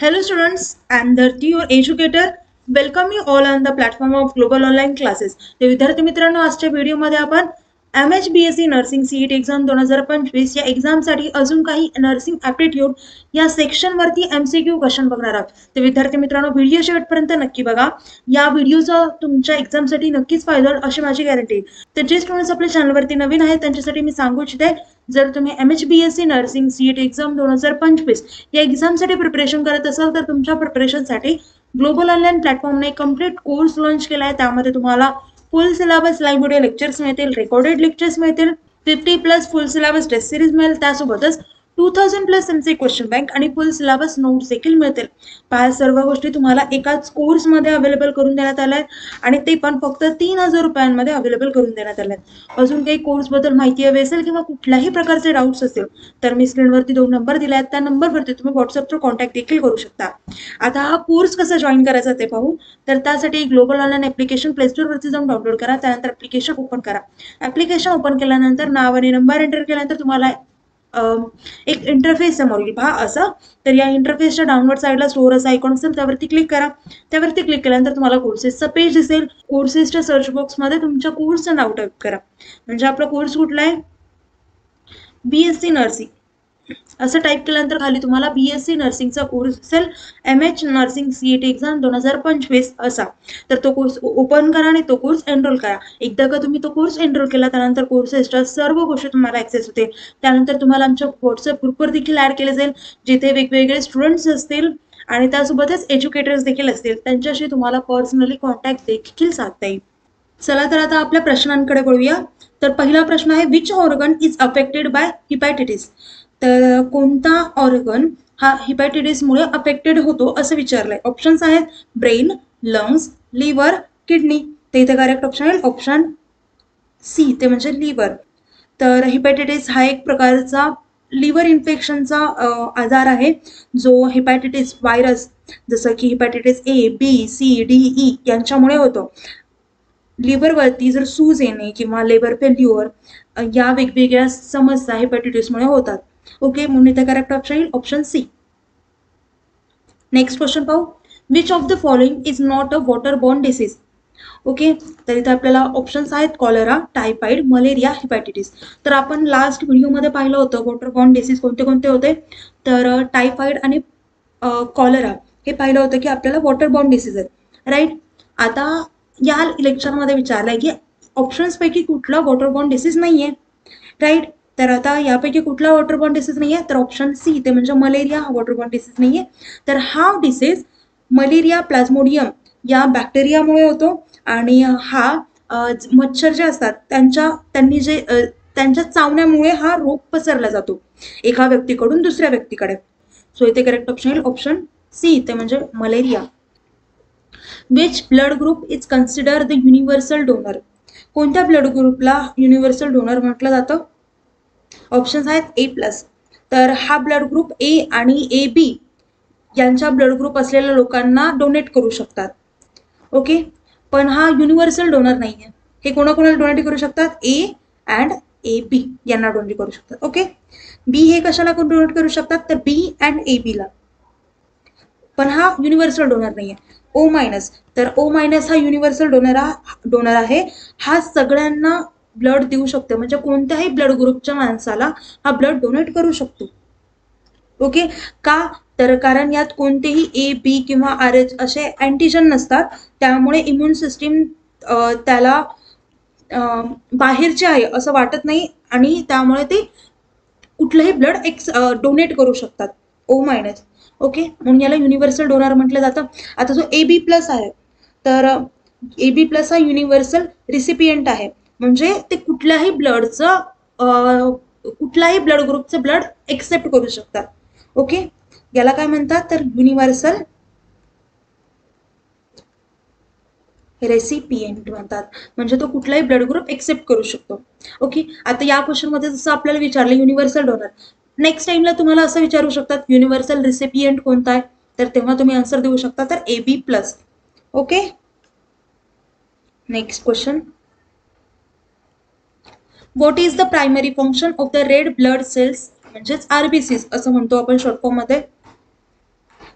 Hello students, I am Dharti, your educator. Welcome you all on the platform of Global Online Classes. तर विद्यार्थी मित्रांनो, आजच्या व्हिडिओमध्ये आपण MHBSc नर्सिंग सीईटी एक्झाम 2025 या एक्झामसाठी अजून काही नर्सिंग ॲप्टिट्यूड या सेक्शन वरती MCQ क्वेश्चन बघणार आहोत. तर विद्यार्थी मित्रांनो, व्हिडिओ शेवटपर्यंत नक्की बघा. या व्हिडिओचा तुमच्या एक्झामसाठी नक्कीच फायदा होईल अशी माझी गॅरंटी. तर जे स्टुडंट्स आपल्या चॅनलवरती नवीन आहेत त्यांच्यासाठी मी सांगू इच्छिते, जर तुम्ही MHBSc नर्सिंग सीईटी एक्झाम 2025 या एक्झामसाठी प्रिपरेशन करत असाल तर तुमच्या प्रिपरेशनसाठी ग्लोबल ऑनलाईन प्लॅटफॉर्मने कंप्लीट कोर्स लॉन्च केला आहे. त्यामध्ये तुम्हाला full syllabus live video lectures मिळतील, रेकॉर्डेड लेक्चर्स मिळतील, 50+ फुल सिलेबस टेस्ट सिरीज मिळेल, त्यासोबतच 2000+ एमसी क्वेश्चन बँक आणि फुल सिलेबस नोट्स देखील मिळतील. पहा, सर्व गोष्टी तुम्हाला एकाच कोर्समध्ये अवेलेबल करून देण्यात आल्या आहेत आणि ते पण फक्त 3000 रुपयांमध्ये अवेलेबल करून देण्यात आले आहेत. अजून काही कोर्सबद्दल माहिती हवी असेल किंवा कुठल्याही प्रकारचे डाऊट्स असतील तर मी स्क्रीनवरती 2 नंबर दिले आहेत, त्या नंबरवरती तुम्ही व्हॉट्सअपवर कॉन्टॅक्ट देखील करू शकता. आता हा कोर्स कसा जॉईन करायचा ते पाहू. तर त्यासाठी ग्लोबल ऑनलाईन ॲप्लिकेशन प्लेस्टोरवरती जाऊन डाउनलोड करा. त्यानंतर ॲप्लिकेशन ओपन करा. ॲप्लिकेशन ओपन केल्यानंतर नाव आणि नंबर एंटर केल्यानंतर तुम्हाला एक इंटरफेस समोर येईल. पहा असं. तर या इंटरफेसच्या डाउनवर्ड साईडला स्टोर असा आयकॉन असेल, त्यावरती क्लिक करा. त्यावरती क्लिक केल्यानंतर तुम्हाला कोर्सेसचा पेज दिसेल. कोर्सेसच्या सर्च बॉक्समध्ये तुमच्या कोर्सचं नाव टाईप करा. म्हणजे आपला कोर्स कुठला आहे, BSc नर्सिंग असं टाईप केल्यानंतर खाली तुम्हाला BSc नर्सिंगचा कोर्स दिसेल, MH नर्सिंग सीईटी एक्झाम 2025 असा. तर तो कोर्स ओपन करा आणि तो कोर्स एनरोल करा. एकदा का तुम्ही तो कोर्स एनरोल केला त्यानंतर कोर्सेसच्या सर्व गोष्टी तुम्हाला ॲक्सेस होते. त्यानंतर तुम्हाला आमच्या व्हॉट्सअप ग्रुपवर देखील ॲड केले जाईल, जिथे वेगवेगळे स्टुडंट्स असतील आणि त्यासोबतच एज्युकेटर्स देखील असतील. त्यांच्याशी तुम्हाला पर्सनली कॉन्टॅक्ट देखील साधता येईल. चला तर आता आपल्या प्रश्नांकडे वळूया. तर पहिला प्रश्न आहे, which organ is affected by hepatitis. तर कोणता ऑर्गन हा हिपॅटायटिसमुळे अफेक्टेड होतो असं विचारलंय. ऑप्शन्स आहेत ब्रेन, लंग्स, लिव्हर, किडनी. तर इथे करेक्ट ऑप्शन आहे ऑप्शन सी, ते म्हणजे लिव्हर. तर हिपॅटायटिस हा एक प्रकारचा लिव्हर इन्फेक्शनचा आजार आहे, जो हिपॅटायटिस व्हायरस जसं की hepatitis A, B, C, D, E यांच्यामुळे होतो. लिव्हरवरती जर सूज येणे किंवा लिव्हर फेल्युअर या वेगवेगळ्या समस्या हेपॅटायटिसमुळे होतात. ओके, म्हणून इथे करेक्ट ऑप्शन येईल ऑप्शन सी. नेक्स्ट क्वेश्चन पाहू. Which of the following is not a water born disease. Okay, तर इथे आपल्याला ऑप्शन्स आहेत कॉलेरा, टायफॉइड, मलेरिया, हिपॅटायटिस. तर आपण लास्ट व्हिडिओमध्ये पाहिलं होतं वॉटर बॉर्न डिसीज कोणते कोणते होते. तर टायफॉइड आणि कॉलेरा हे पाहिलं होतं की आपल्याला वॉटर बॉर्न डिसीज आहेत, राईट. आता या लेक्चरमध्ये विचारलंय की ऑप्शन्सपैकी कुठला वॉटर बॉर्न डिसीज नाहीये, राईट. तर आता यापैकी कुठला वॉटर बॉर्न डिसीज नाहीये, तर ऑप्शन सी, ते म्हणजे मलेरिया हा वॉटर बॉर्न डिसीज नाहीये. तर हा डिसीज मलेरिया प्लाझ्मोडियम या बॅक्टेरियामुळे होतो आणि हा मच्छर जे असतात त्यांच्या चावण्यामुळे हा रोग पसरला जातो एका व्यक्तीकडून दुसऱ्या व्यक्तीकडे. सो इथे करेक्ट ऑप्शन येईल ऑप्शन सी, ते म्हणजे malaria. Which blood group is consider the universal donor. कोणत्या ब्लड ग्रुपला युनिव्हर्सल डोनर म्हटलं जातं. ऑप्शन्स आहेत A+. तर हा ब्लड ग्रुप A आणि AB यांच्या ब्लड ग्रुप असलेल्या लोकांना डोनेट करू शकतात. ओके, पण हा युनिव्हर्सल डोनर नाहीये. हे कोणाकोणाला डोनेट करू शकतात, A अँड AB यांना डोनेट करू शकतात. ओके, B हे कशाला डोनेट करू शकतात, तर B अँड AB ला. पण हा युनिव्हर्सल डोनर नाहीये. O-, तर O- हा युनिव्हर्सल डोनर आहे. हा सगळ्यांना ब्लड देऊ शकतो, म्हणजे कोणत्याही ब्लड ग्रुपच्या माणसाला हा ब्लड डोनेट करू शकतो. ओके, का, तर कारण यात कोणतेही A, B किंवा RH असे अँटीजन नसतात. त्यामुळे इम्युन सिस्टीम त्याला बाहेरचे आहे असं वाटत नाही आणि त्यामुळे ते कुठलंही ब्लड डोनेट करू शकतात. O-. ओके, म्हणून याला युनिव्हर्सल डोनर म्हटलं जातं. आता जो AB+ आहे, तर AB+ हा युनिव्हर्सल रिसिपियंट आहे, म्हणजे ते कुठल्याही ब्लड ग्रुपचं ब्लड एक्सेप्ट करू शकतात. ओके, याला काय म्हणतात, तर युनिव्हर्सल रेसिपियंट म्हणतात, म्हणजे तो कुठलाही ब्लड ग्रुप एक्सेप्ट करू शकतो. ओके, आता या क्वेश्चनमध्ये जसं आपल्याला विचारलं युनिव्हर्सल डोनर, नेक्स्ट टाइमला तुम्हाला असं विचारू शकतात युनिव्हर्सल रिसिपियंट कोणता आहे, तर तेव्हा तुम्ही आन्सर देऊ शकता तर AB+. Okay, next question. What is the primary function of the red blood cells, म्हणजेच RBCs असं म्हणतो आपण शॉर्ट फॉर्म मध्ये.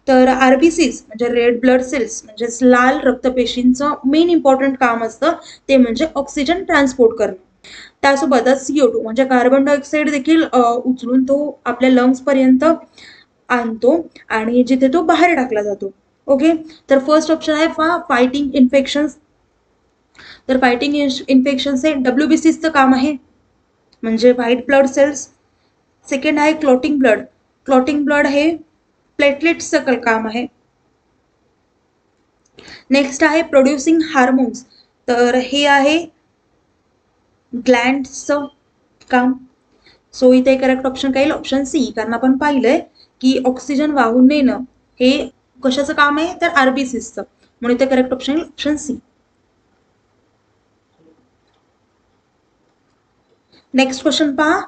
तर आरबीसीज म्हणजे रेड ब्लड सेल्स म्हणजेच लाल रक्तपेशींचं मेन इम्पॉर्टंट काम असतं ते म्हणजे ऑक्सिजन ट्रान्सपोर्ट करणं. त्यासोबतच CO2 म्हणजे कार्बन डायऑक्साईड देखील उचलून तो आपल्या लंग्स पर्यंत आणतो आणि जिथे तो बाहेर टाकला जातो. ओके, तर फर्स्ट ऑप्शन आहे फायटिंग इन्फेक्शन्स. तर फायटिंग इन्फेक्शन्स हे WBCचं काम आहे म्हणजे व्हाईट ब्लड सेल्स. सेकंड आहे क्लॉटिंग ब्लड. क्लॉटिंग ब्लड हे प्लेटलेट्सचं काम आहे. नेक्स्ट आहे प्रोड्युसिंग हार्मोन्स. तर हे आहे ग्लँड्सचं काम. सो इथे करेक्ट ऑप्शन काय येईल? Option C. कारण आपण पाहिलंय की ऑक्सिजन वाहून नेणं हे कशाचं काम आहे? तर आरबीसीसचं. म्हणून इथे करेक्ट ऑप्शन येईल ऑप्शन सी. नेक्स्ट क्वेश्चन पहा.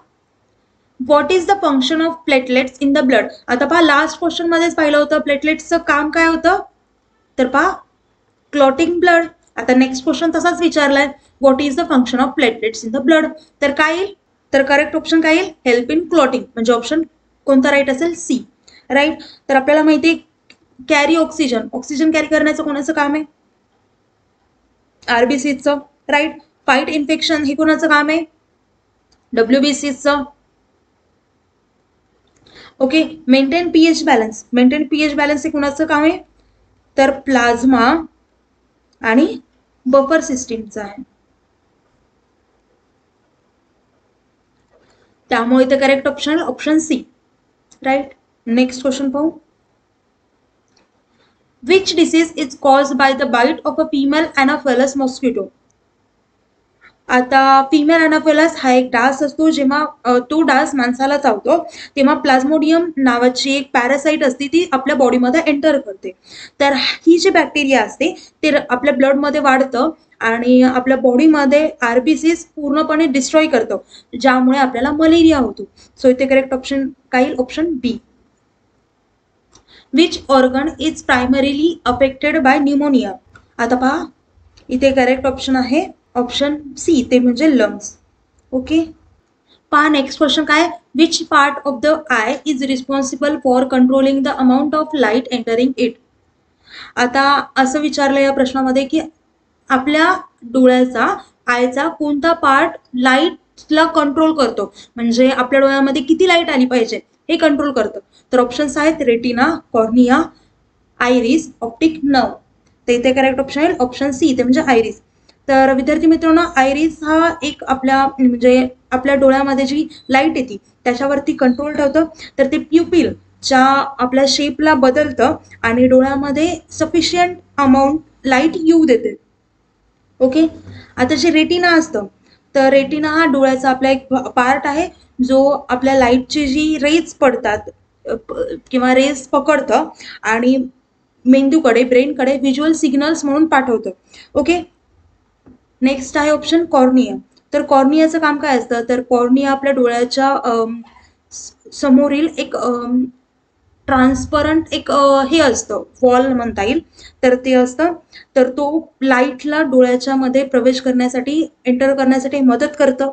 What is the function of platelets in the blood? आता पहा, लास्ट क्वेश्चन मध्येच पाहिलं होतं प्लेटलेट्सचं काम काय होतं, तर पहा क्लॉटिंग ब्लड. आता नेक्स्ट क्वेश्चन तसाच विचारलाय, what is the function of platelets in the blood? तर काय येईल? तर करेक्ट ऑप्शन काय येईल? Help in clotting. म्हणजे ऑप्शन कोणता राईट असेल? सी. राईट. तर आपल्याला माहिती आहे कॅरी ऑक्सिजन. ऑक्सिजन कॅरी करण्याचं कोणाचं काम आहे? आरबीसीचं. राईट. फाईट इन्फेक्शन हे कोणाचं काम आहे? WBCचं. Okay. Maintain pH balance. Maintain pH balance हे कोणाचं काम आहे? तर प्लाझ्मा आणि बफर सिस्टीमचं आहे. त्यामुळे इथे correct option option C. Right. Next question पाहू. Which disease is caused by the bite of a female anopheles mosquito? आता फिमेल अॅनाफेलस हा एक डास असतो. जेव्हा तो डास माणसाला चावतो तेव्हा प्लाझ्मोडियम नावाची एक पॅरासाइट असते ती आपल्या बॉडीमध्ये एंटर करते. तर ही जी बॅक्टेरिया असते ते आपल्या ब्लडमध्ये वाढतं आणि आपल्या बॉडीमध्ये आरबीसीस पूर्णपणे डिस्ट्रॉय करतं, ज्यामुळे आपल्याला मलेरिया होतो. सो इथे करेक्ट ऑप्शन काय येईल? Option B. Which organ is primarily affected by pneumonia? आता पहा, इथे करेक्ट ऑप्शन आहे ऑप्शन सी, ते म्हणजे लंग्स. ओके. पहा नेक्स्ट क्वेश्चन काय? Which part of the eye is responsible for controlling the amount of light entering it? आता असं विचारलं या प्रश्नामध्ये की आपल्या डोळ्याचा आयचा कोणता पार्ट लाईटला कंट्रोल करतो, म्हणजे आपल्या डोळ्यामध्ये किती लाईट आली पाहिजे हे कंट्रोल करतं. तर ऑप्शन्स आहेत retina, cornea, iris, optic nerve. तर इथे करेक्ट ऑप्शन आहे ऑप्शन सी, ते म्हणजे आयरिस. तर विद्यार्थी मित्रांनो, आयरिस हा एक आपल्या म्हणजे आपल्या डोळ्यामध्ये जी लाईट येते त्याच्यावरती कंट्रोल ठेवतं. तर ते प्युपिल च्या आपल्या शेपला बदलतं आणि डोळ्यामध्ये सफिशियंट अमाऊंट लाईट येऊ देते. ओके. आता जे रेटिना असतं, तर रेटिना हा डोळ्याचा आपला एक पार्ट आहे जो आपल्या लाईटची जी रेज पडतात किंवा रेज पकडतं आणि मेंदूकडे ब्रेनकडे व्हिज्युअल सिग्नल्स म्हणून पाठवतं. ओके. नेक्स्ट आहे ऑप्शन कॉर्निया. तर कॉर्नियाचं काम काय असतं? तर कॉर्निया आपल्या डोळ्याच्या समोरील एक ट्रान्सपरंट एक हे असतं, वॉल म्हणता येईल, तर ते असतं. तर तो लाईटला डोळ्याच्या मध्ये प्रवेश करण्यासाठी एंटर करण्यासाठी मदत करतं,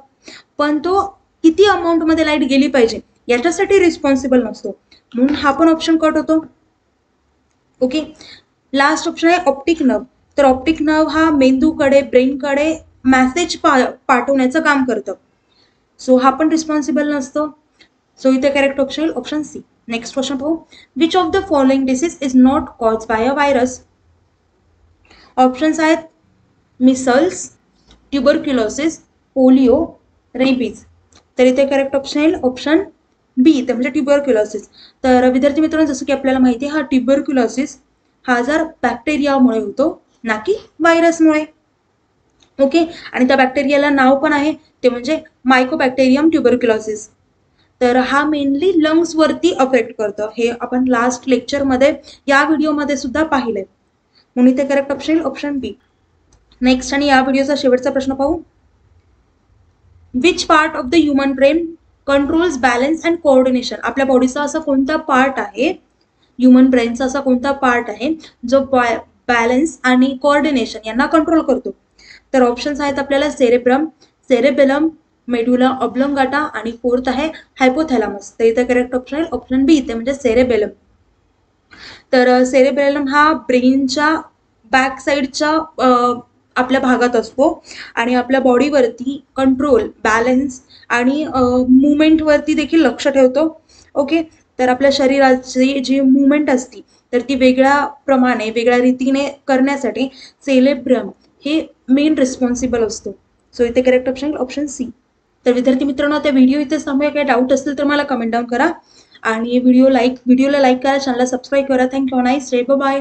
पण तो किती अमाऊंटमध्ये लाईट गेली पाहिजे याच्यासाठी रिस्पॉन्सिबल नसतो, म्हणून हा पण ऑप्शन कट होतो. ओके. लास्ट ऑप्शन आहे ऑप्टिक नर्व. तर ऑप्टिक नर्व हा मेंदूकडे ब्रेनकडे मेसेज पाठवण्याचं काम करतं. सो हा पण रिस्पॉन्सिबल नसतो. सो इथे correct option option C. Next question पाहू. Which of the following disease is not cause by a virus? Options आहेत मिसल्स, ट्युबरक्युलोसिस, पोलिओ, रेबीज. तर इथे करेक्ट ऑप्शन येईल ऑप्शन बी, ते म्हणजे ट्युबरक्युलोसिस. तर विद्यार्थी मित्रांनो, जसं की आपल्याला माहिती आहे हा ट्युबरक्युलोसिस हा आजार बॅक्टेरियामुळे होतो, ना की व्हायरसमुळे. ओके. आणि त्या बॅक्टेरियाला नाव पण आहे, ते म्हणजे मायकोबॅक्टेरियम ट्युबरक्युलोसिस. तर हा मेनली लंग्स वरती अफेक्ट करतं, हे आपण लास्ट लेक्चरमध्ये या व्हिडिओमध्ये सुद्धा पाहिलंय, म्हणून इथे करेक्ट ऑप्शन ऑप्शन बी. नेक्स्ट आणि या व्हिडिओचा शेवटचा प्रश्न पाहू. Which part of the human brain controls balance and coordination? आपल्या बॉडीचा असा कोणता पार्ट आहे, ह्युमन ब्रेनचा असा कोणता पार्ट आहे जो बॅलन्स आणि कोऑर्डिनेशन यांना कंट्रोल करतो? तर ऑप्शन्स आहेत आपल्याला सेरेब्रम, सेरेबेलम, मेडुला ऑब्लंगाटा आणि फोर्थ आहे हायपोथॅलामस. तर इथे करेक्ट ऑप्शन आहे ऑप्शन बी, ते म्हणजे सेरेबेलम. तर सेरेब्रेलम हा ब्रेनच्या बॅक साईडच्या आपल्या भागात असतो आणि आपल्या बॉडीवरती कंट्रोल, बॅलन्स आणि मुवमेंटवरती देखील लक्ष ठेवतो. ओके. तर आपल्या शरीराची जी मुवमेंट असती तर ती वेगळ्या रीतीने करण्यासाठी सेरेब्रम हे मेन रिस्पॉन्सिबल असतो. सो इथे करेक्ट ऑप्शन ऑप्शन सी. तर विद्यार्थी मित्रांनो, आता व्हिडिओ इथेच थांबूया. काही डाऊट असतील तर मला कमेंट डाऊन करा आणि व्हिडिओला लाईक करा, चॅनलला सबस्क्राईब करा. थँक्यू. Nice day. बाय.